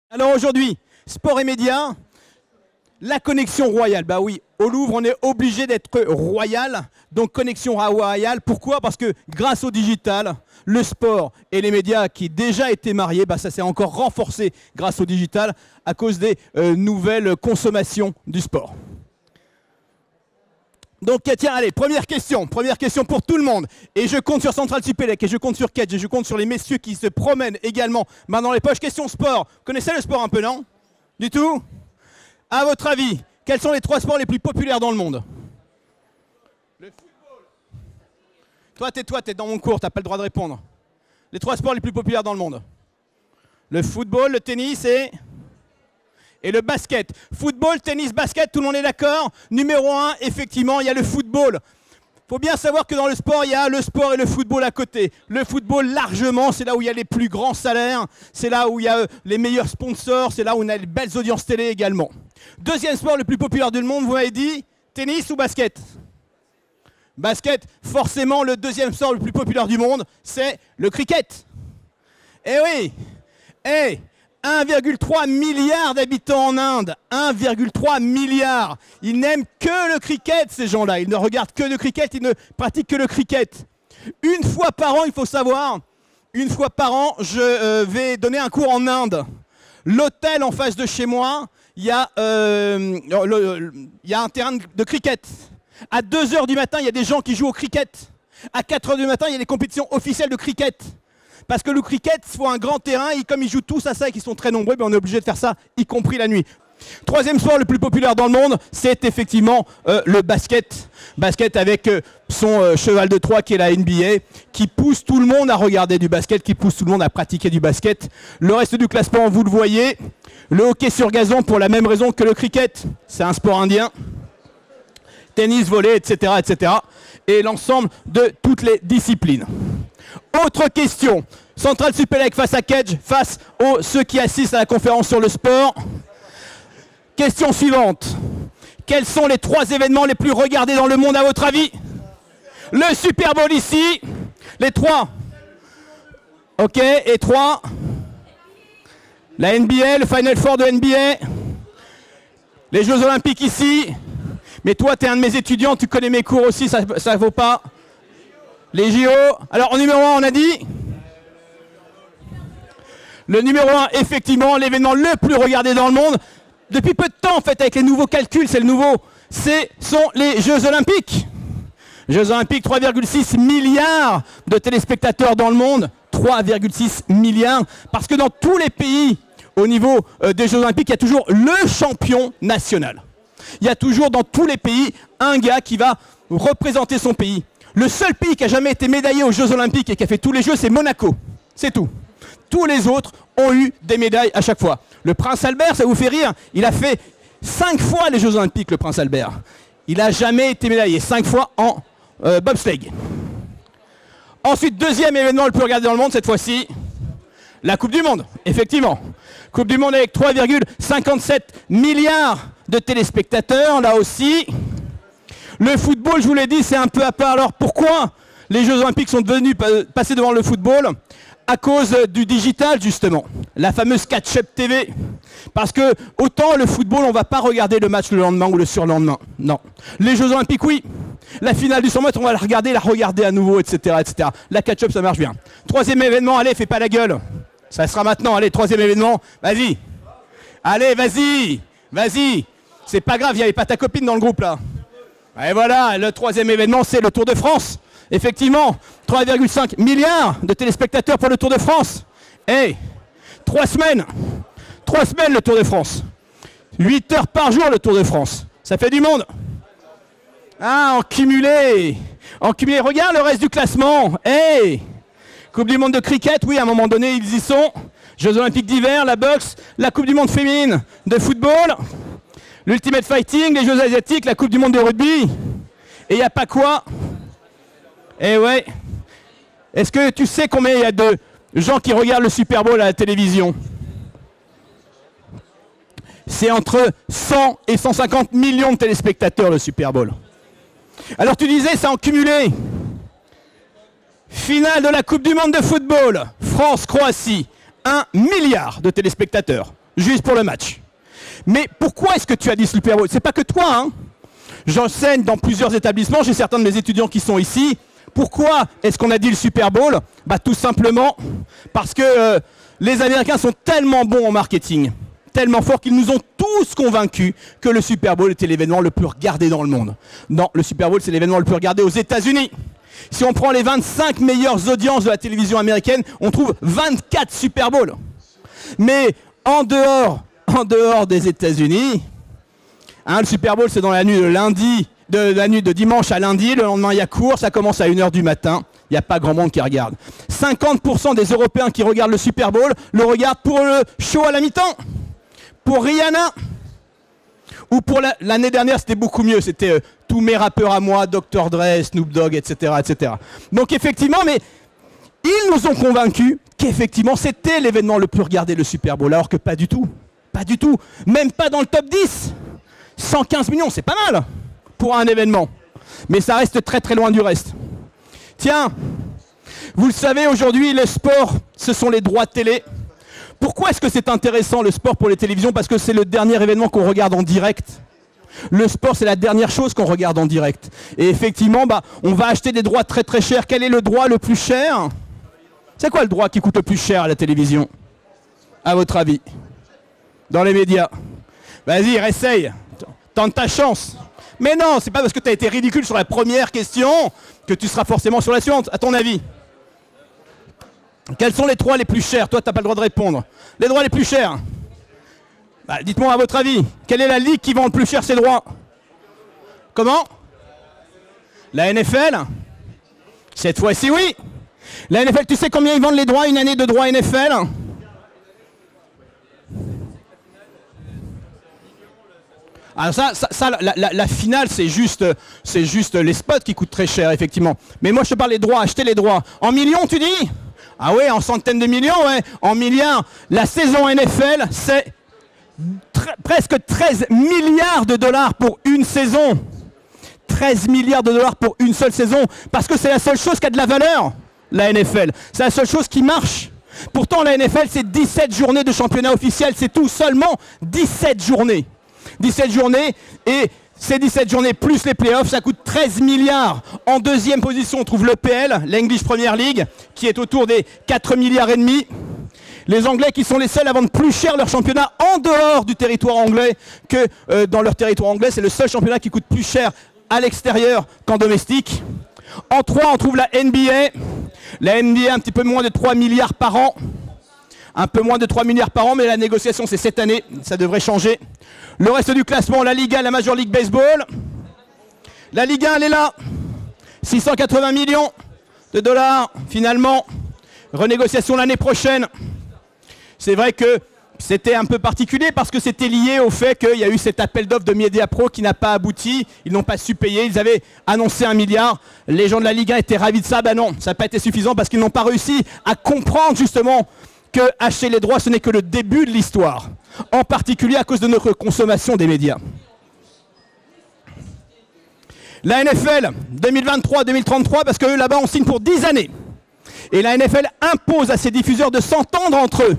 Alors aujourd'hui, sport et médias, la connexion royale. Bah oui, au Louvre, on est obligé d'être royal. Donc connexion royale. Pourquoi? Parce que grâce au digital, le sport et les médias qui déjà étaient mariés, bah ça s'est encore renforcé grâce au digital à cause des nouvelles consommations du sport. Donc tiens, allez, première question pour tout le monde. Et je compte sur Central Supélec, et je compte sur Kedge, et je compte sur les messieurs qui se promènent également main dans les poches. Question sport. Vous connaissez le sport un peu, non? Du tout? À votre avis, quels sont les 3 sports les plus populaires dans le monde? Le football. Toi, t'es dans mon cours, t'as pas le droit de répondre. Les 3 sports les plus populaires dans le monde. Le football, le tennis et le basket. Football, tennis, basket, tout le monde est d'accord? Numéro 1, effectivement, il y a le football. Il faut bien savoir que dans le sport, il y a le sport et le football à côté. Le football, largement, c'est là où il y a les plus grands salaires, c'est là où il y a les meilleurs sponsors, c'est là où on a les belles audiences télé également. Deuxième sport le plus populaire du monde, vous m'avez dit, tennis ou basket? Basket, forcément, le deuxième sport le plus populaire du monde, c'est le cricket. Eh oui, 1,3 milliard d'habitants en Inde, 1,3 milliard. Ils n'aiment que le cricket, ces gens-là. Ils ne regardent que le cricket, ils ne pratiquent que le cricket. Une fois par an, il faut savoir, une fois par an, je vais donner un cours en Inde. L'hôtel en face de chez moi, il y a un terrain de cricket. À 2 h du matin, il y a des gens qui jouent au cricket. À 4 h du matin, il y a des compétitions officielles de cricket. Parce que le cricket, il faut un grand terrain, et comme ils jouent tous à ça et qu'ils sont très nombreux, ben on est obligé de faire ça, y compris la nuit. Troisième sport le plus populaire dans le monde, c'est effectivement le basket. Basket avec son cheval de Troie qui est la NBA, qui pousse tout le monde à regarder du basket, qui pousse tout le monde à pratiquer du basket. Le reste du classement, vous le voyez. Le hockey sur gazon, pour la même raison que le cricket, c'est un sport indien. Tennis, volley, etc., etc. Et l'ensemble de toutes les disciplines. Autre question. Central Supélec face à Kedge, face aux ceux qui assistent à la conférence sur le sport. Question suivante. Quels sont les 3 événements les plus regardés dans le monde à votre avis? Le Super Bowl ici. Les 3. Ok, et 3. La NBA, le Final Four de NBA. Les Jeux Olympiques ici. Mais toi, tu es un de mes étudiants, tu connais mes cours aussi, ça ne vaut pas. Les JO. Alors, en numéro 1, on a dit. Le numéro 1, effectivement, l'événement le plus regardé dans le monde. Depuis peu de temps, en fait, avec les nouveaux calculs, c'est le nouveau. Ce sont les Jeux Olympiques. Jeux Olympiques, 3,6 milliards de téléspectateurs dans le monde. 3,6 milliards. Parce que dans tous les pays, au niveau des Jeux Olympiques, il y a toujours le champion national. Il y a toujours dans tous les pays un gars qui va représenter son pays. Le seul pays qui a jamais été médaillé aux Jeux Olympiques et qui a fait tous les Jeux, c'est Monaco. C'est tout. Tous les autres ont eu des médailles à chaque fois. Le Prince Albert, ça vous fait rire, il a fait 5 fois les Jeux Olympiques, le Prince Albert. Il n'a jamais été médaillé, 5 fois en bobsleigh. Ensuite, deuxième événement le plus regardé dans le monde, cette fois-ci, la Coupe du Monde, effectivement. Coupe du Monde avec 3,57 milliards de téléspectateurs, là aussi. Le football, je vous l'ai dit, c'est un peu à part. Alors pourquoi les Jeux Olympiques sont devenus passer devant le football? À cause du digital, justement. La fameuse catch-up TV. Parce que autant le football, on ne va pas regarder le match le lendemain ou le surlendemain. Non. Les Jeux Olympiques, oui. La finale du 100 mètres, on va la regarder à nouveau, etc., etc. La catch-up, ça marche bien. Troisième événement, allez, fais pas la gueule. Ça sera maintenant, allez, troisième événement. Vas-y. Allez, vas-y. Vas-y. C'est pas grave, il n'y avait pas ta copine dans le groupe, là. Et voilà, le troisième événement, c'est le Tour de France. Effectivement, 3,5 milliards de téléspectateurs pour le Tour de France. Hey, 3 semaines. 3 semaines le Tour de France. 8 heures par jour le Tour de France. Ça fait du monde. Ah, en cumulé. En cumulé. Regarde le reste du classement. Hey, Coupe du monde de cricket, oui, à un moment donné, ils y sont. Jeux Olympiques d'hiver, la boxe, la Coupe du monde féminine de football. L'Ultimate Fighting, les Jeux Asiatiques, la Coupe du Monde de rugby. Et il n'y a pas quoi? Eh ouais. Est-ce que tu sais combien il y a de gens qui regardent le Super Bowl à la télévision? C'est entre 100 et 150 millions de téléspectateurs, le Super Bowl. Alors tu disais, c'est en cumulé. Finale de la Coupe du Monde de football. France-Croatie. 1 milliard de téléspectateurs. juste pour le match. Mais pourquoi est-ce que tu as dit Super Bowl? C'est pas que toi, hein. J'enseigne dans plusieurs établissements, j'ai certains de mes étudiants qui sont ici. Pourquoi est-ce qu'on a dit le Super Bowl? Bah tout simplement parce que les Américains sont tellement bons en marketing, tellement forts qu'ils nous ont tous convaincus que le Super Bowl était l'événement le plus regardé dans le monde. Non, le Super Bowl c'est l'événement le plus regardé aux États-Unis. Si on prend les 25 meilleures audiences de la télévision américaine, on trouve 24 Super Bowls. Mais en dehors des États-Unis, hein, le Super Bowl c'est dans la nuit de dimanche à lundi, le lendemain il y a cours, ça commence à 1 h du matin, il n'y a pas grand monde qui regarde. 50% des Européens qui regardent le Super Bowl le regardent pour le show à la mi-temps, pour Rihanna, ou pour l'année dernière c'était beaucoup mieux, c'était tous mes rappeurs à moi, Dr. Dre, Snoop Dogg, etc., etc. Donc effectivement, mais ils nous ont convaincus qu'effectivement c'était l'événement le plus regardé, le Super Bowl, alors que pas du tout, pas du tout, même pas dans le top 10. 115 millions, c'est pas mal pour un événement, mais ça reste très très loin du reste. Tiens, vous le savez, aujourd'hui le sport, ce sont les droits de télé. Pourquoi est-ce que c'est intéressant le sport pour les télévisions? Parce que c'est le dernier événement qu'on regarde en direct. Le sport, c'est la dernière chose qu'on regarde en direct. Et effectivement, bah, on va acheter des droits très très chers. Quel est le droit le plus cher? C'est quoi le droit qui coûte le plus cher à la télévision, à votre avis? Dans les médias. Vas-y, réessaye. Tente ta chance. Mais non, c'est pas parce que tu as été ridicule sur la première question que tu seras forcément sur la suivante. À ton avis, quels sont les droits les plus chers? Toi, tu n'as pas le droit de répondre. Les droits les plus chers. Bah, dites-moi à votre avis, quelle est la ligue qui vend le plus cher ses droits? Comment? La NFL? Cette fois-ci, oui. La NFL, tu sais combien ils vendent les droits, une année de droits NFL? Alors la finale, c'est juste les spots qui coûtent très cher, effectivement. Mais moi, je te parle des droits, acheter les droits. En millions, tu dis? Ah ouais, en centaines de millions, ouais. En milliards. La saison NFL, c'est presque 13 milliards de dollars pour une saison. 13 milliards de dollars pour une seule saison. Parce que c'est la seule chose qui a de la valeur, la NFL. C'est la seule chose qui marche. Pourtant, la NFL, c'est 17 journées de championnat officiel. C'est tout, seulement 17 journées. 17 journées, et ces 17 journées plus les playoffs, ça coûte 13 milliards. En deuxième position, on trouve l'EPL, l'English Premier League, qui est autour des 4 milliards et demi. Les Anglais qui sont les seuls à vendre plus cher leur championnat en dehors du territoire anglais que dans leur territoire anglais. C'est le seul championnat qui coûte plus cher à l'extérieur qu'en domestique. En 3, on trouve la NBA. La NBA, un petit peu moins de 3 milliards par an. Un peu moins de 3 milliards par an, mais la négociation, c'est cette année. Ça devrait changer. Le reste du classement, la Liga, la Major League Baseball. La Ligue 1, elle est là. 680 millions de dollars, finalement. Renégociation l'année prochaine. C'est vrai que c'était un peu particulier parce que c'était lié au fait qu'il y a eu cet appel d'offres de Mediapro qui n'a pas abouti. Ils n'ont pas su payer. Ils avaient annoncé 1 milliard. Les gens de la Ligue 1 étaient ravis de ça. Ben non, ça n'a pas été suffisant parce qu'ils n'ont pas réussi à comprendre justement que acheter les droits, ce n'est que le début de l'histoire. En particulier à cause de notre consommation des médias. La NFL, 2023-2033, parce que là-bas, on signe pour 10 années. Et la NFL impose à ses diffuseurs de s'entendre entre eux.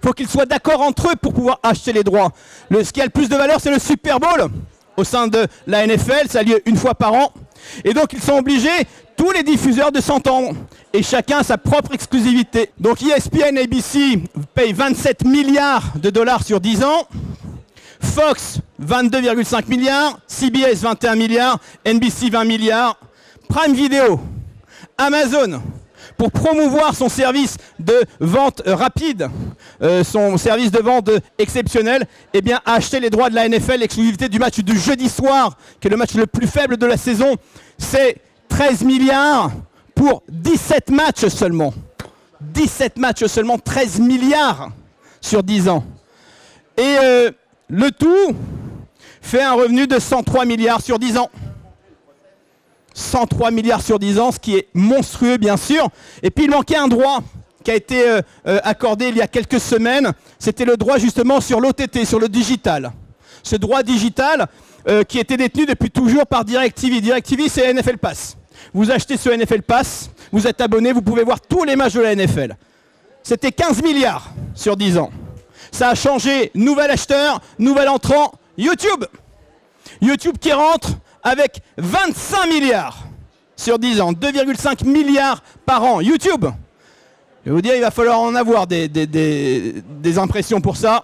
Il faut qu'ils soient d'accord entre eux pour pouvoir acheter les droits. Ce qui a le plus de valeur, c'est le Super Bowl. Au sein de la NFL, ça a lieu une fois par an. Et donc, ils sont obligés, tous les diffuseurs, de s'entendre. Et chacun a sa propre exclusivité. Donc ESPN, ABC paye 27 milliards de dollars sur 10 ans. Fox, 22,5 milliards. CBS, 21 milliards. NBC, 20 milliards. Prime Video, Amazon, pour promouvoir son service de vente rapide, son service de vente exceptionnel, eh bien, a acheté les droits de la NFL, l'exclusivité du match du jeudi soir, qui est le match le plus faible de la saison. C'est 13 milliards pour 17 matchs seulement. 17 matchs seulement, 13 milliards sur 10 ans. Et le tout fait un revenu de 103 milliards sur 10 ans. 103 milliards sur 10 ans, ce qui est monstrueux bien sûr. Et puis il manquait un droit qui a été accordé il y a quelques semaines. C'était le droit justement sur l'OTT, sur le digital. Ce droit digital qui était détenu depuis toujours par DirecTV. DirecTV, c'est NFL Pass. Vous achetez ce NFL Pass, vous êtes abonné, vous pouvez voir tous les matchs de la NFL. C'était 15 milliards sur 10 ans. Ça a changé. Nouvel acheteur, nouvel entrant, YouTube. YouTube qui rentre avec 25 milliards sur 10 ans. 2,5 milliards par an. YouTube. Je vais vous dire, il va falloir en avoir des impressions pour ça.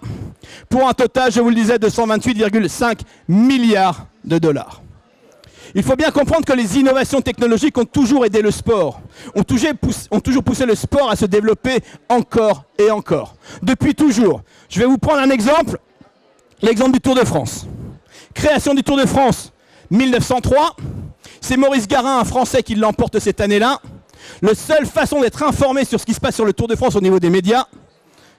Pour un total, je vous le disais, de 128,5 milliards de dollars. Il faut bien comprendre que les innovations technologiques ont toujours aidé le sport, ont toujours poussé le sport à se développer encore et encore. Depuis toujours. Je vais vous prendre un exemple, l'exemple du Tour de France. Création du Tour de France, 1903. C'est Maurice Garin, un Français, qui l'emporte cette année-là. La seule façon d'être informé sur ce qui se passe sur le Tour de France au niveau des médias,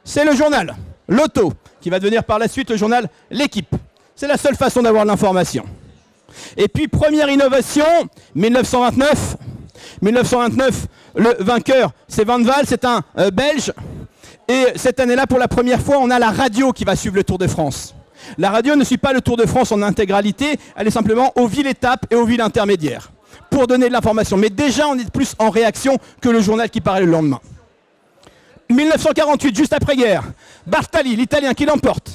c'est le journal, l'Auto, qui va devenir par la suite le journal L'Équipe. C'est la seule façon d'avoir l'information. Et puis, première innovation, 1929. 1929, le vainqueur, c'est Van Waal, c'est un Belge. Et cette année-là, pour la première fois, on a la radio qui va suivre le Tour de France. La radio ne suit pas le Tour de France en intégralité, elle est simplement aux villes-étapes et aux villes intermédiaires, pour donner de l'information. Mais déjà, on est plus en réaction que le journal qui paraît le lendemain. 1948, juste après-guerre, Bartali, l'Italien, qui l'emporte.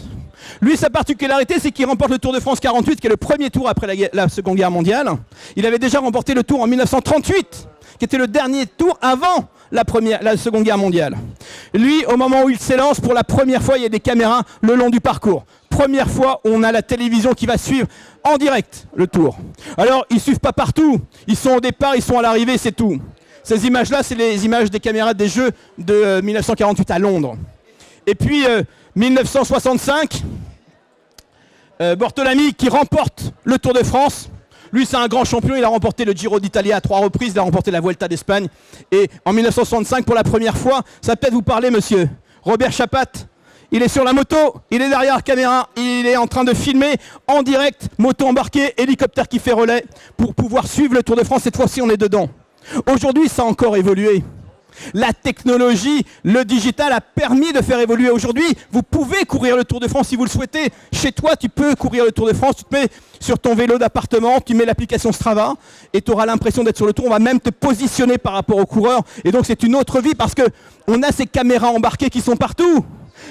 Lui, sa particularité, c'est qu'il remporte le Tour de France 48, qui est le premier tour après la Seconde Guerre mondiale. Il avait déjà remporté le Tour en 1938, qui était le dernier tour avant la Seconde Guerre mondiale. Lui, au moment où il s'élance, pour la première fois, il y a des caméras le long du parcours. Première fois, on a la télévision qui va suivre en direct le Tour. Alors, ils ne suivent pas partout. Ils sont au départ, ils sont à l'arrivée, c'est tout. Ces images-là, c'est les images des caméras des Jeux de 1948 à Londres. Et puis, 1965, Bortolami qui remporte le Tour de France. Lui, c'est un grand champion. Il a remporté le Giro d'Italie à 3 reprises. Il a remporté la Vuelta d'Espagne. Et en 1965, pour la première fois, ça va peut-être vous parler, monsieur. Robert Chapat, il est sur la moto. Il est derrière la caméra. Il est en train de filmer en direct. Moto embarquée, hélicoptère qui fait relais pour pouvoir suivre le Tour de France. Cette fois-ci, on est dedans. Aujourd'hui, ça a encore évolué. La technologie, le digital a permis de faire évoluer. Aujourd'hui, vous pouvez courir le Tour de France si vous le souhaitez. Chez toi, tu peux courir le Tour de France. Tu te mets sur ton vélo d'appartement, tu mets l'application Strava et tu auras l'impression d'être sur le Tour. On va même te positionner par rapport aux coureurs. Et donc, c'est une autre vie parce qu'on a ces caméras embarquées qui sont partout.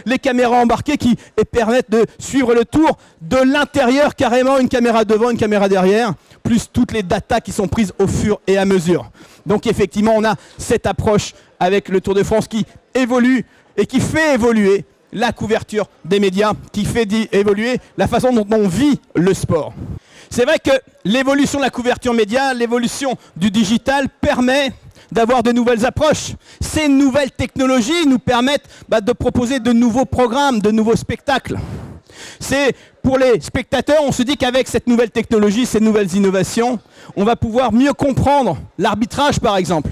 Les caméras embarquées qui permettent de suivre le Tour de l'intérieur, carrément une caméra devant, une caméra derrière, plus toutes les datas qui sont prises au fur et à mesure. Donc effectivement, on a cette approche avec le Tour de France qui évolue et qui fait évoluer la couverture des médias, qui fait évoluer la façon dont on vit le sport. C'est vrai que l'évolution de la couverture média, l'évolution du digital permet d'avoir de nouvelles approches. Ces nouvelles technologies nous permettent de proposer de nouveaux programmes, de nouveaux spectacles. C'est pour les spectateurs, on se dit qu'avec cette nouvelle technologie, ces nouvelles innovations, on va pouvoir mieux comprendre l'arbitrage par exemple.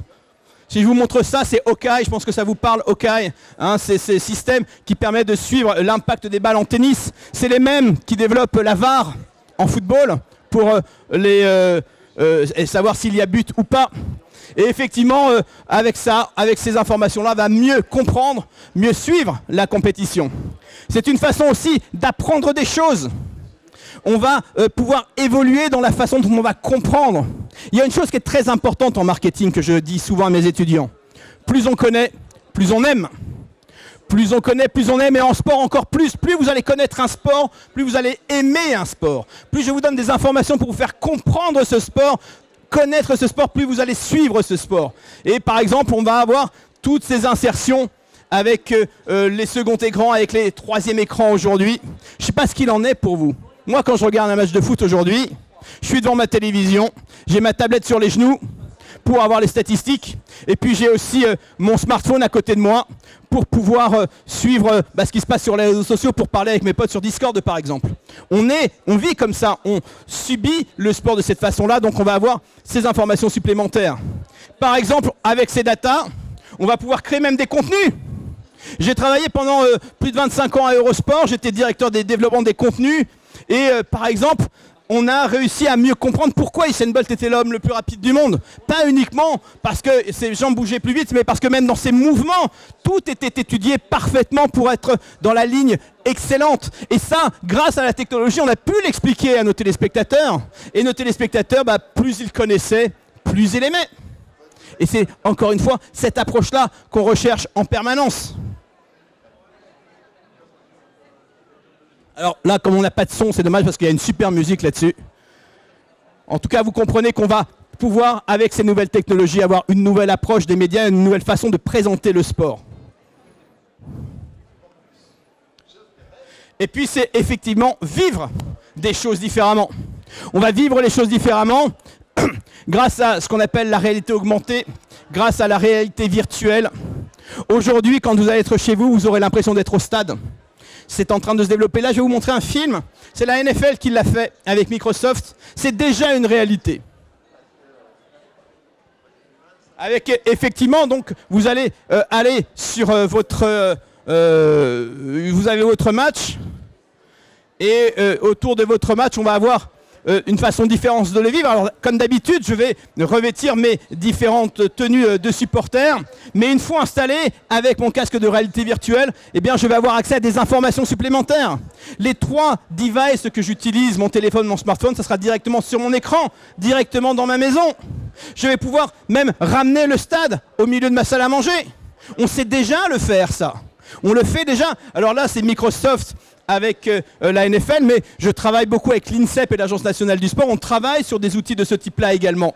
Si je vous montre ça, c'est Hawkeye, je pense que ça vous parle, Hawkeye. Hein, c'est ce système qui permet de suivre l'impact des balles en tennis. C'est les mêmes qui développent la VAR en football pour savoir s'il y a but ou pas. Et effectivement, avec ça, avec ces informations-là, on va mieux comprendre, mieux suivre la compétition. C'est une façon aussi d'apprendre des choses. On va pouvoir évoluer dans la façon dont on va comprendre. Il y a une chose qui est très importante en marketing que je dis souvent à mes étudiants. Plus on connaît, plus on aime. Plus on connaît, plus on aime, et en sport encore plus. Plus vous allez connaître un sport, plus vous allez aimer un sport. Plus je vous donne des informations pour vous faire comprendre ce sport, connaître ce sport, plus vous allez suivre ce sport. Et par exemple, on va avoir toutes ces insertions avec les seconds écrans, avec les troisièmes écrans aujourd'hui. Je ne sais pas ce qu'il en est pour vous. Moi, quand je regarde un match de foot aujourd'hui, je suis devant ma télévision, j'ai ma tablette sur les genoux pour avoir les statistiques, et puis j'ai aussi mon smartphone à côté de moi pour pouvoir suivre ce qui se passe sur les réseaux sociaux, pour parler avec mes potes sur Discord par exemple. On vit comme ça, on subit le sport de cette façon-là, donc on va avoir ces informations supplémentaires. Par exemple, avec ces datas, on va pouvoir créer même des contenus. J'ai travaillé pendant plus de 25 ans à Eurosport, j'étais directeur des développements des contenus, et par exemple, on a réussi à mieux comprendre pourquoi Usain Bolt était l'homme le plus rapide du monde. Pas uniquement parce que ses jambes bougeaient plus vite, mais parce que même dans ses mouvements, tout était étudié parfaitement pour être dans la ligne excellente. Et ça, grâce à la technologie, on a pu l'expliquer à nos téléspectateurs. Et nos téléspectateurs, plus ils connaissaient, plus ils aimaient. Et c'est, encore une fois, cette approche-là qu'on recherche en permanence. Alors là, comme on n'a pas de son, c'est dommage parce qu'il y a une super musique là-dessus. En tout cas, vous comprenez qu'on va pouvoir, avec ces nouvelles technologies, avoir une nouvelle approche des médias, une nouvelle façon de présenter le sport. Et puis, c'est effectivement vivre des choses différemment. On va vivre les choses différemment grâce à ce qu'on appelle la réalité augmentée, grâce à la réalité virtuelle. Aujourd'hui, quand vous allez être chez vous, vous aurez l'impression d'être au stade. C'est en train de se développer. Là, je vais vous montrer un film. C'est la NFL qui l'a fait avec Microsoft. C'est déjà une réalité. Avec effectivement, donc, vous allez aller sur votre... vous avez votre match. Et autour de votre match, on va avoir une façon différente de le vivre. Alors, comme d'habitude, je vais revêtir mes différentes tenues de supporters. Mais une fois installé, avec mon casque de réalité virtuelle, eh bien, je vais avoir accès à des informations supplémentaires. Les 3 devices que j'utilise, mon téléphone, mon smartphone, ça sera directement sur mon écran, directement dans ma maison. Je vais pouvoir même ramener le stade au milieu de ma salle à manger. On sait déjà le faire, ça. On le fait déjà. Alors là, c'est Microsoft avec la NFL, mais je travaille beaucoup avec l'INSEP et l'Agence nationale du sport. On travaille sur des outils de ce type-là également,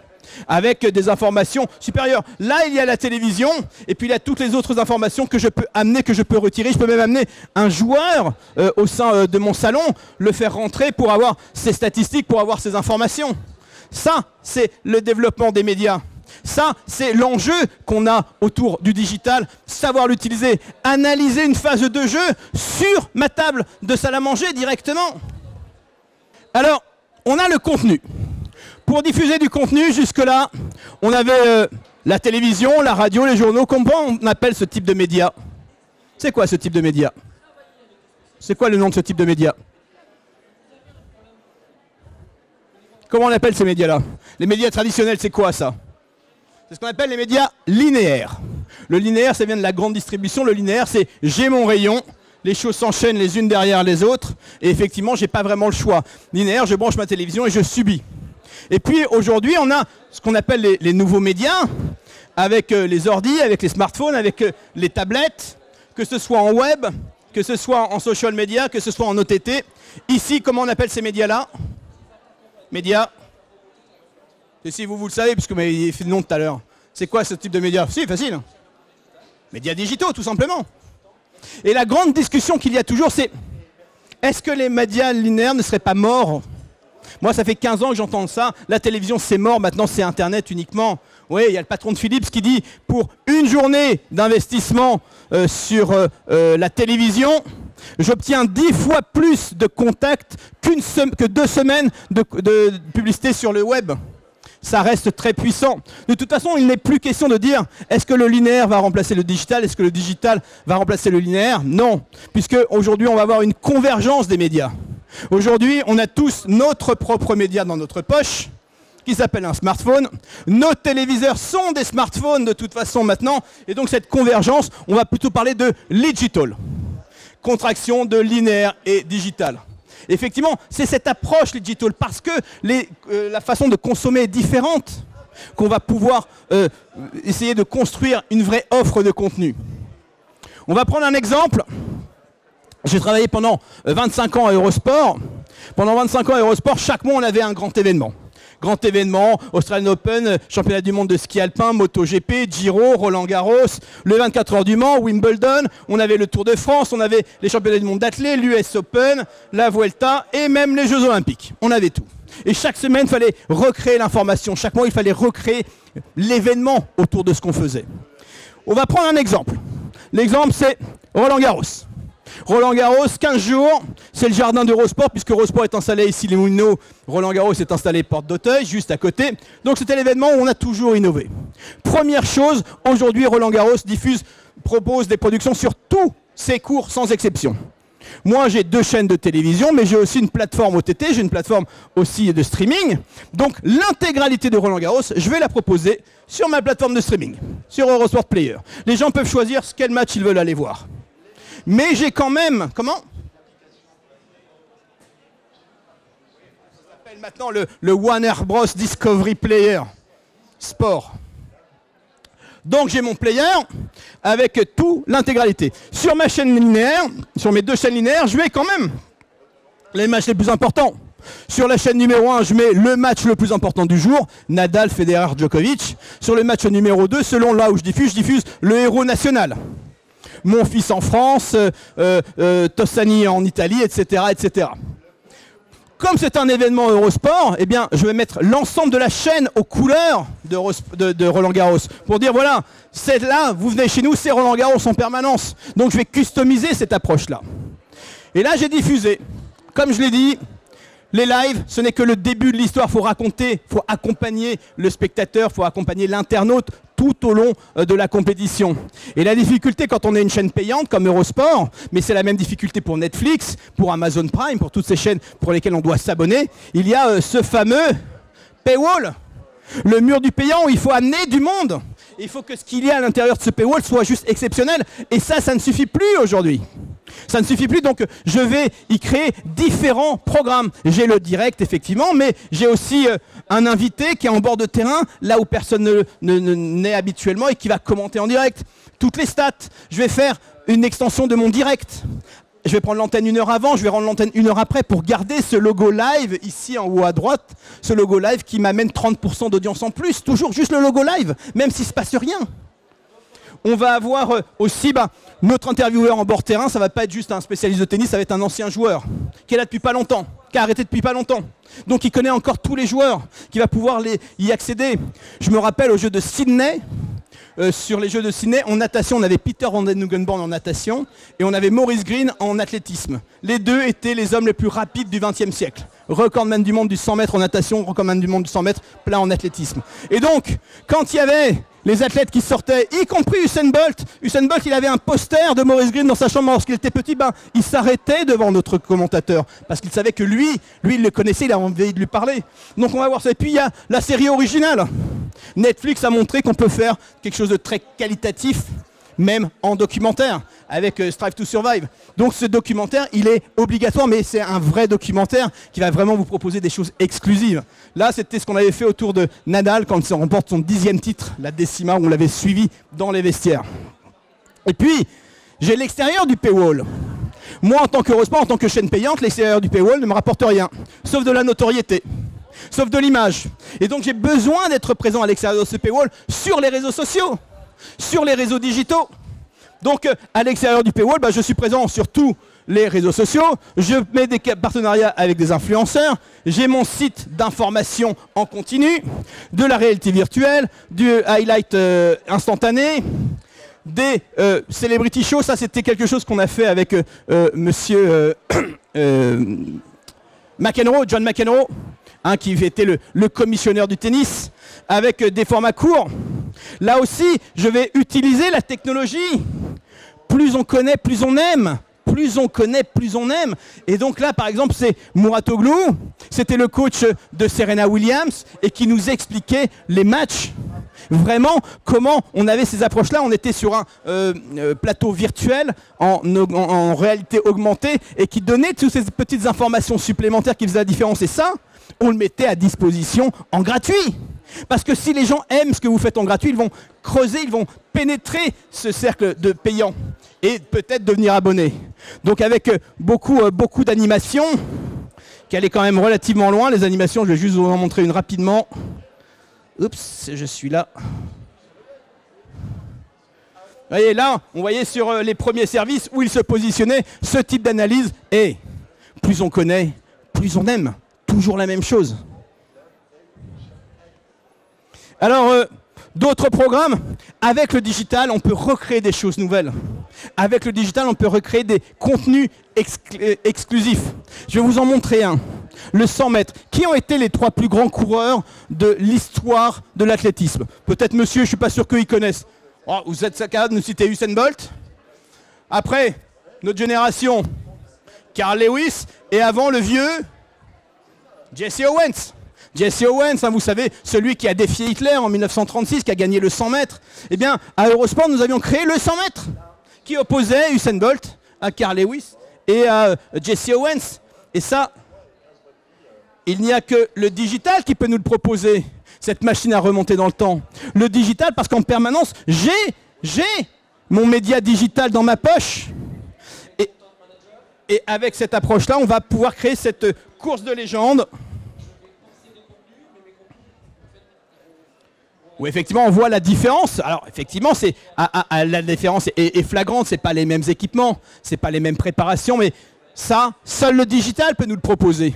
avec des informations supérieures. Là, il y a la télévision, et puis il y a toutes les autres informations que je peux amener, que je peux retirer. Je peux même amener un joueur au sein de mon salon, le faire rentrer pour avoir ses statistiques, pour avoir ses informations. Ça, c'est le développement des médias. Ça, c'est l'enjeu qu'on a autour du digital, savoir l'utiliser, analyser une phase de jeu sur ma table de salle à manger directement. Alors, on a le contenu. Pour diffuser du contenu, jusque-là, on avait la télévision, la radio, les journaux. Comment on appelle ce type de média? C'est quoi ce type de média? C'est quoi le nom de ce type de média? Comment on appelle ces médias-là? Les médias traditionnels, c'est quoi ça? C'est ce qu'on appelle les médias linéaires. Le linéaire, ça vient de la grande distribution. Le linéaire, c'est j'ai mon rayon, les choses s'enchaînent les unes derrière les autres, et effectivement, j'ai pas vraiment le choix. Linéaire, je branche ma télévision et je subis. Et puis aujourd'hui, on a ce qu'on appelle les nouveaux médias, avec les ordis, avec les smartphones, avec les tablettes, que ce soit en web, que ce soit en social media, que ce soit en OTT. Ici, comment on appelle ces médias-là? Médias. Et si vous le savez, puisque vous m'avez fait le nom tout à l'heure. C'est quoi ce type de médias? Si, facile. Médias digitaux, tout simplement. Et la grande discussion qu'il y a toujours, c'est est-ce que les médias linéaires ne seraient pas morts? Moi, ça fait 15 ans que j'entends ça. La télévision, c'est mort. Maintenant, c'est Internet uniquement. Oui, il y a le patron de Philips qui dit pour une journée d'investissement sur la télévision, j'obtiens 10 fois plus de contacts que 2 semaines de publicité sur le web. Ça reste très puissant. De toute façon, il n'est plus question de dire est-ce que le linéaire va remplacer le digital? Est-ce que le digital va remplacer le linéaire? Non, puisque aujourd'hui, on va avoir une convergence des médias. Aujourd'hui, on a tous notre propre média dans notre poche, qui s'appelle un smartphone. Nos téléviseurs sont des smartphones de toute façon maintenant. Et donc cette convergence, on va plutôt parler de digital. Contraction de linéaire et digital. Effectivement, c'est cette approche digital parce que la façon de consommer est différente qu'on va pouvoir essayer de construire une vraie offre de contenu. On va prendre un exemple. J'ai travaillé pendant 25 ans à Eurosport. Pendant 25 ans à Eurosport, chaque mois on avait un grand événement. Grand événement, Australian Open, championnat du monde de ski alpin, MotoGP, Giro, Roland-Garros, le 24 heures du Mans, Wimbledon, on avait le Tour de France, on avait les championnats du monde d'athlée, l'US Open, la Vuelta et même les Jeux Olympiques. On avait tout. Et chaque semaine, il fallait recréer l'information. Chaque mois, il fallait recréer l'événement autour de ce qu'on faisait. On va prendre un exemple. L'exemple, c'est Roland-Garros. Roland-Garros, 15 jours, c'est le jardin d'Eurosport, puisque Eurosport est installé ici, les Moulineaux. Roland-Garros est installé porte d'Auteuil, juste à côté. Donc c'était l'événement où on a toujours innové. Première chose, aujourd'hui, Roland-Garros propose des productions sur tous ses cours, sans exception. Moi, j'ai 2 chaînes de télévision, mais j'ai aussi une plateforme OTT, j'ai une plateforme aussi de streaming. Donc l'intégralité de Roland-Garros, je vais la proposer sur ma plateforme de streaming, sur Eurosport Player. Les gens peuvent choisir quel match ils veulent aller voir. Mais j'ai quand même... Comment? Ça s'appelle maintenant le Warner Bros Discovery Player Sport. Donc j'ai mon player avec toute l'intégralité. Sur ma chaîne linéaire, sur mes 2 chaînes linéaires, je vais quand même les matchs les plus importants. Sur la chaîne numéro 1, je mets le match le plus important du jour, Nadal, Federer, Djokovic. Sur le match numéro 2, selon là où je diffuse le héros national. Mon fils en France, Tossani en Italie, etc., etc. Comme c'est un événement Eurosport, eh bien, je vais mettre l'ensemble de la chaîne aux couleurs de Roland Garros. Pour dire, voilà, c'est là, vous venez chez nous, c'est Roland Garros en permanence. Donc je vais customiser cette approche-là. Et là, j'ai diffusé. Comme je l'ai dit, les lives, ce n'est que le début de l'histoire. Il faut raconter, il faut accompagner le spectateur, il faut accompagner l'internaute tout au long de la compétition. Et la difficulté quand on est une chaîne payante comme Eurosport, mais c'est la même difficulté pour Netflix, pour Amazon Prime, pour toutes ces chaînes pour lesquelles on doit s'abonner, il y a ce fameux paywall, le mur du payant où il faut amener du monde. Il faut que ce qu'il y a à l'intérieur de ce paywall soit juste exceptionnel. Et ça ne suffit plus aujourd'hui. Ça ne suffit plus, donc je vais y créer différents programmes. J'ai le direct, effectivement, mais j'ai aussi un invité qui est en bord de terrain, là où personne n'est habituellement et qui va commenter en direct. Toutes les stats. Je vais faire une extension de mon direct. Je vais prendre l'antenne 1 heure avant, je vais rendre l'antenne 1 heure après pour garder ce logo live ici en haut à droite. Ce logo live qui m'amène 30% d'audience en plus. Toujours juste le logo live, même s'il ne se passe rien. On va avoir aussi notre intervieweur en bord terrain, ça ne va pas être juste un spécialiste de tennis, ça va être un ancien joueur qui est là depuis pas longtemps, qui a arrêté depuis pas longtemps. Donc il connaît encore tous les joueurs, qui va pouvoir y accéder. Je me rappelle au jeu de Sydney, sur les jeux de Sydney, en natation, on avait Peter Van den Hoogenborn en natation et on avait Maurice Green en athlétisme. Les deux étaient les hommes les plus rapides du XXe siècle. Recordman du monde du 100 mètres en natation, recordman du monde du 100 mètres plein en athlétisme. Et donc, quand il y avait les athlètes qui sortaient, y compris Usain Bolt, il avait un poster de Maurice Green dans sa chambre lorsqu'il était petit, il s'arrêtait devant notre commentateur parce qu'il savait que lui, il le connaissait, il avait envie de lui parler. Donc on va voir ça. Et puis il y a la série originale. Netflix a montré qu'on peut faire quelque chose de très qualitatif, même en documentaire, avec Strive to Survive. Donc ce documentaire, il est obligatoire, mais c'est un vrai documentaire qui va vraiment vous proposer des choses exclusives. Là, c'était ce qu'on avait fait autour de Nadal quand il remporte son 10e titre, la décima, où on l'avait suivi dans les vestiaires. Et puis, j'ai l'extérieur du paywall. Moi, en tant qu'Eurosport, en tant que chaîne payante, l'extérieur du paywall ne me rapporte rien, sauf de la notoriété, sauf de l'image. Et donc, j'ai besoin d'être présent à l'extérieur de ce paywall sur les réseaux sociaux, sur les réseaux digitaux. Donc, à l'extérieur du paywall, je suis présent sur tous les réseaux sociaux, je mets des partenariats avec des influenceurs, j'ai mon site d'information en continu, de la réalité virtuelle, du highlight instantané, des celebrity shows. Ça, c'était quelque chose qu'on a fait avec monsieur McEnroe, John McEnroe, qui était le commissionneur du tennis, avec des formats courts. Là aussi, je vais utiliser la technologie. Plus on connaît, plus on aime. Plus on connaît, plus on aime. Et donc là, par exemple, c'est Mouratoglou. C'était le coach de Serena Williams et qui nous expliquait les matchs. Vraiment, comment on avait ces approches-là. On était sur un plateau virtuel en réalité augmentée et qui donnait toutes ces petites informations supplémentaires qui faisaient la différence. Et ça, on le mettait à disposition en gratuit. Parce que si les gens aiment ce que vous faites en gratuit, ils vont creuser, ils vont pénétrer ce cercle de payants et peut-être devenir abonnés. Donc avec beaucoup d'animations, qui allaient quand même relativement loin. Les animations, je vais juste vous en montrer une rapidement. Oups, je suis là. Vous voyez là, on voyait sur les premiers services où ils se positionnaient ce type d'analyse. Et plus on connaît, plus on aime. Toujours la même chose. Alors, d'autres programmes, avec le digital, on peut recréer des choses nouvelles. Avec le digital, on peut recréer des contenus exclusifs. Je vais vous en montrer un. Le 100 mètres. Qui ont été les 3 plus grands coureurs de l'histoire de l'athlétisme? Peut-être monsieur, je ne suis pas sûr qu'ils connaissent. Oh, vous êtes capable de nous citer Usain Bolt? Après, notre génération, Carl Lewis. Et avant, le vieux, Jesse Owens. Jesse Owens, vous savez, celui qui a défié Hitler en 1936, qui a gagné le 100 mètres. Eh bien, à Eurosport, nous avions créé le 100 mètres, qui opposait Usain Bolt à Carl Lewis et à Jesse Owens. Et ça, il n'y a que le digital qui peut nous le proposer, cette machine à remonter dans le temps. Le digital, parce qu'en permanence, j'ai mon média digital dans ma poche. Et avec cette approche-là, on va pouvoir créer cette course de légende. Où effectivement on voit la différence. Alors effectivement la différence est flagrante, c'est pas les mêmes équipements, c'est pas les mêmes préparations, mais ça, seul le digital peut nous le proposer.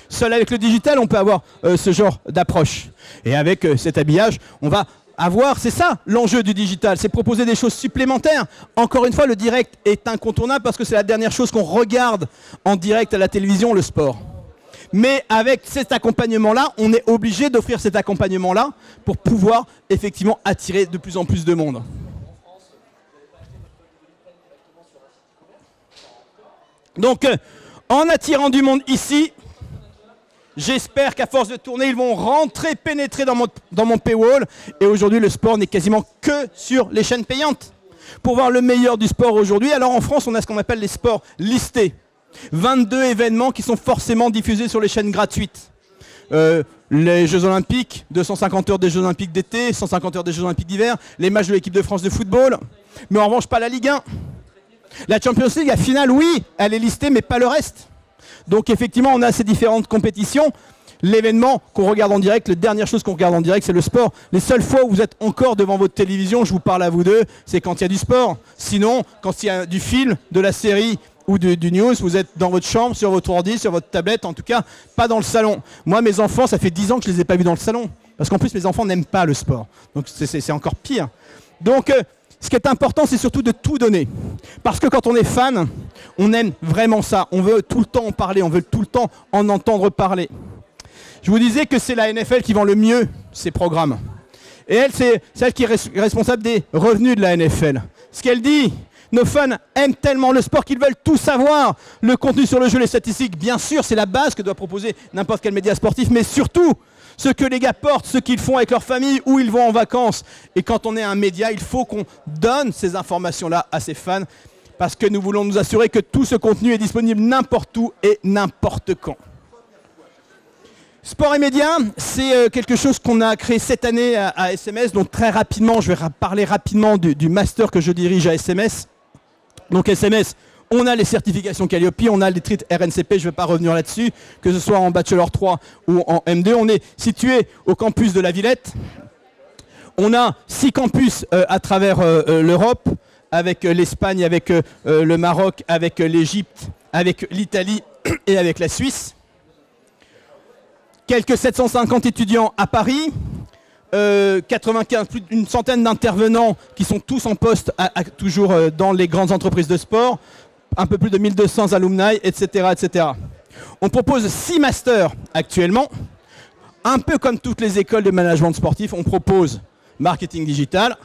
Seul avec le digital on peut avoir ce genre d'approche. Et avec cet habillage, on va avoir, c'est ça l'enjeu du digital, c'est proposer des choses supplémentaires. Encore une fois, le direct est incontournable parce que c'est la dernière chose qu'on regarde en direct à la télévision, le sport. Mais avec cet accompagnement-là, on est obligé d'offrir cet accompagnement-là pour pouvoir effectivement attirer de plus en plus de monde. Donc, en attirant du monde ici, j'espère qu'à force de tourner, ils vont rentrer, pénétrer dans mon paywall. Et aujourd'hui, le sport n'est quasiment que sur les chaînes payantes. Pour voir le meilleur du sport aujourd'hui, alors en France, on a ce qu'on appelle les sports listés. 22 événements qui sont forcément diffusés sur les chaînes gratuites. Les Jeux Olympiques, 250 heures des Jeux Olympiques d'été, 150 heures des Jeux Olympiques d'hiver, les matchs de l'équipe de France de football, mais en revanche pas la Ligue 1. La Champions League, la finale, oui, elle est listée, mais pas le reste. Donc effectivement, on a ces différentes compétitions. L'événement qu'on regarde en direct, la dernière chose qu'on regarde en direct, c'est le sport. Les seules fois où vous êtes encore devant votre télévision, je vous parle à vous deux, c'est quand il y a du sport. Sinon, quand il y a du film, de la série, ou du news, vous êtes dans votre chambre, sur votre ordi, sur votre tablette, en tout cas, pas dans le salon. Moi, mes enfants, ça fait 10 ans que je les ai pas vus dans le salon. Parce qu'en plus, mes enfants n'aiment pas le sport. Donc, c'est encore pire. Donc, ce qui est important, c'est surtout de tout donner. Parce que quand on est fan, on aime vraiment ça. On veut tout le temps en parler, on veut tout le temps en entendre parler. Je vous disais que c'est la NFL qui vend le mieux ces programmes. Et elle, c'est celle qui est responsable des revenus de la NFL. Ce qu'elle dit... Nos fans aiment tellement le sport qu'ils veulent tout savoir. Le contenu sur le jeu, les statistiques, bien sûr, c'est la base que doit proposer n'importe quel média sportif, mais surtout, ce que les gars portent, ce qu'ils font avec leur famille, où ils vont en vacances. Et quand on est un média, il faut qu'on donne ces informations-là à ses fans, parce que nous voulons nous assurer que tout ce contenu est disponible n'importe où et n'importe quand. Sport et médias, c'est quelque chose qu'on a créé cette année à SMS, donc très rapidement, je vais parler rapidement du master que je dirige à SMS. Donc SMS, on a les certifications Calliope, on a les titres RNCP, je ne vais pas revenir là-dessus, que ce soit en Bachelor 3 ou en M2. On est situé au campus de la Villette. On a 6 campus à travers l'Europe, avec l'Espagne, avec le Maroc, avec l'Égypte, avec l'Italie et avec la Suisse. Quelques 750 étudiants à Paris. 95, plus d'une centaine d'intervenants qui sont tous en poste toujours dans les grandes entreprises de sport, un peu plus de 1200 alumni, etc., etc. On propose 6 masters actuellement, un peu comme toutes les écoles de management sportif. On propose marketing digital,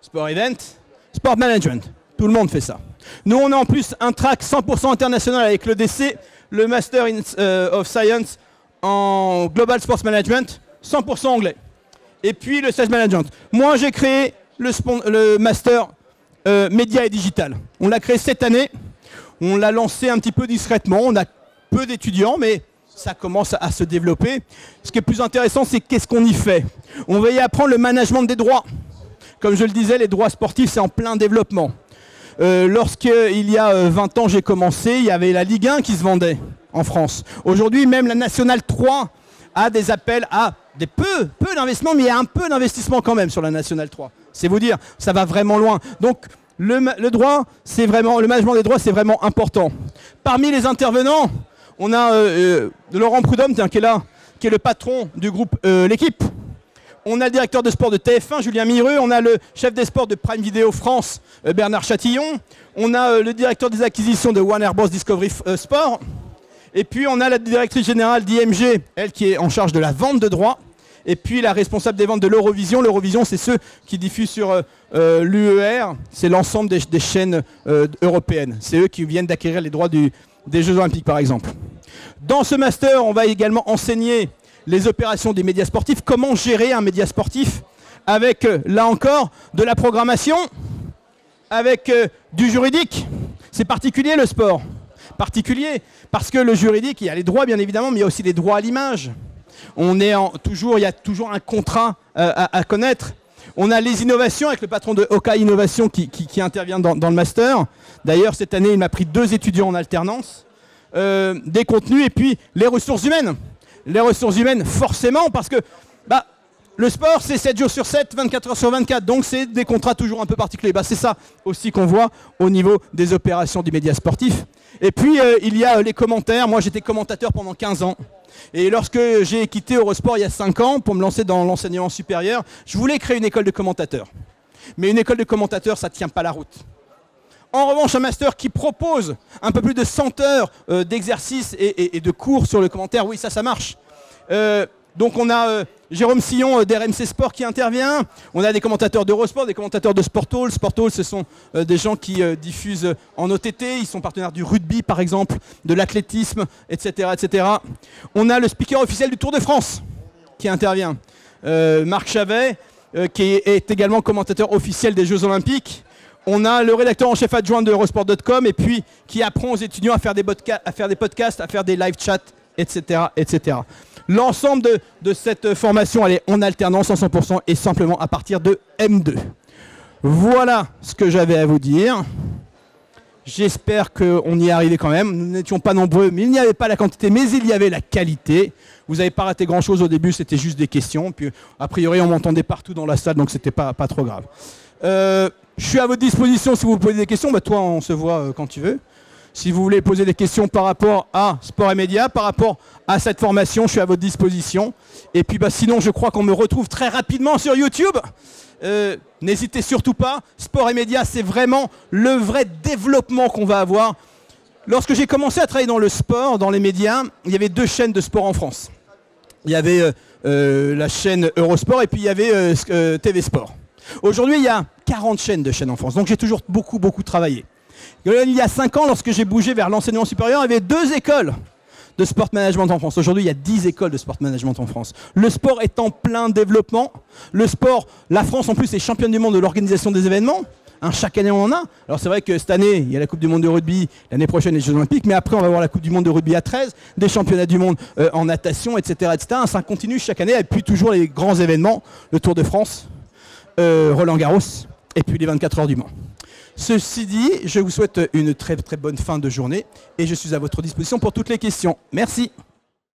sport event, sport management. Tout le monde fait ça. Nous, on a en plus un track 100% international avec l'EDC, le Master of Science en Global Sports Management, 100% anglais. Et puis le Sales Management. Moi, j'ai créé le Master Média et Digital. On l'a créé cette année. On l'a lancé un petit peu discrètement. On a peu d'étudiants, mais ça commence à se développer. Ce qui est plus intéressant, c'est qu'est-ce qu'on y fait. On va y apprendre le management des droits. Comme je le disais, les droits sportifs, c'est en plein développement. Lorsqu'il y a 20 ans, j'ai commencé, il y avait la Ligue 1 qui se vendait en France. Aujourd'hui, même la Nationale 3 a des appels à des peu d'investissement, mais il y a un peu d'investissement quand même sur la Nationale 3. C'est vous dire, ça va vraiment loin. Donc, le droit, c'est vraiment, le management des droits, c'est vraiment important. Parmi les intervenants, on a Laurent Prudhomme, qui est là, qui est le patron du groupe L'Équipe. On a le directeur de sport de TF1, Julien Mireux. On a le chef des sports de Prime Video France, Bernard Chatillon. On a le directeur des acquisitions de Warner Bros. Discovery Sport. Et puis on a la directrice générale d'IMG, elle qui est en charge de la vente de droits. Et puis la responsable des ventes de l'Eurovision. L'Eurovision, c'est ceux qui diffusent sur l'UER. C'est l'ensemble des chaînes européennes. C'est eux qui viennent d'acquérir les droits des Jeux Olympiques, par exemple. Dans ce master, on va également enseigner les opérations des médias sportifs. Comment gérer un média sportif avec, là encore, de la programmation, avec du juridique. C'est particulier le sport. Particulier parce que le juridique, il y a les droits bien évidemment, mais il y a aussi les droits à l'image. Il y a toujours un contrat à connaître. On a les innovations avec le patron de Oka Innovation qui intervient dans le master. D'ailleurs, cette année, il m'a pris 2 étudiants en alternance. Des contenus et puis les ressources humaines. Les ressources humaines, forcément, parce que le sport, c'est 7 jours sur 7, 24 heures sur 24. Donc, c'est des contrats toujours un peu particuliers. C'est ça aussi qu'on voit au niveau des opérations du média sportif. Et puis, il y a les commentaires. Moi, j'étais commentateur pendant 15 ans. Et lorsque j'ai quitté Eurosport il y a 5 ans pour me lancer dans l'enseignement supérieur, je voulais créer une école de commentateurs. Mais une école de commentateurs, ça ne tient pas la route. En revanche, un master qui propose un peu plus de 100 heures d'exercice et de cours sur le commentaire, oui, ça marche. Donc on a Jérôme Sillon d'RMC Sport qui intervient, on a des commentateurs d'Eurosport, des commentateurs de Sporthall. Sporthall, ce sont des gens qui diffusent en OTT, ils sont partenaires du rugby par exemple, de l'athlétisme, etc., etc. On a le speaker officiel du Tour de France qui intervient, Marc Chavet, qui est également commentateur officiel des Jeux Olympiques. On a le rédacteur en chef adjoint de Eurosport.com et puis qui apprend aux étudiants à faire des podcasts, à faire des live chats, etc., etc. L'ensemble de cette formation, elle est en alternance en 100% et simplement à partir de M2. Voilà ce que j'avais à vous dire. J'espère qu'on y est arrivé quand même. Nous n'étions pas nombreux, mais il n'y avait pas la quantité, mais il y avait la qualité. Vous n'avez pas raté grand-chose au début, c'était juste des questions. Puis, a priori, on m'entendait partout dans la salle, donc c'était pas trop grave. Je suis à votre disposition si vous vous posez des questions. Toi, on se voit quand tu veux. Si vous voulez poser des questions par rapport à Sport et Médias, par rapport à cette formation, je suis à votre disposition. Et puis sinon, je crois qu'on me retrouve très rapidement sur YouTube. N'hésitez surtout pas. Sport et Médias, c'est vraiment le vrai développement qu'on va avoir. Lorsque j'ai commencé à travailler dans le sport, dans les médias, il y avait 2 chaînes de sport en France. Il y avait la chaîne Eurosport et puis il y avait TV Sport. Aujourd'hui, il y a 40 chaînes de chaînes en France. Donc j'ai toujours beaucoup travaillé. Il y a 5 ans, lorsque j'ai bougé vers l'enseignement supérieur, il y avait 2 écoles de sport management en France. Aujourd'hui, il y a 10 écoles de sport management en France. Le sport est en plein développement. Le sport, la France en plus est championne du monde de l'organisation des événements. Chaque année, on en a. Alors c'est vrai que cette année, il y a la Coupe du monde de rugby, l'année prochaine, les Jeux Olympiques, mais après, on va avoir la Coupe du monde de rugby à 13, des championnats du monde en natation, etc., etc. Ça continue chaque année, et puis toujours les grands événements, le Tour de France, Roland Garros, et puis les 24 heures du Mans. Ceci dit, je vous souhaite une très bonne fin de journée et je suis à votre disposition pour toutes les questions. Merci.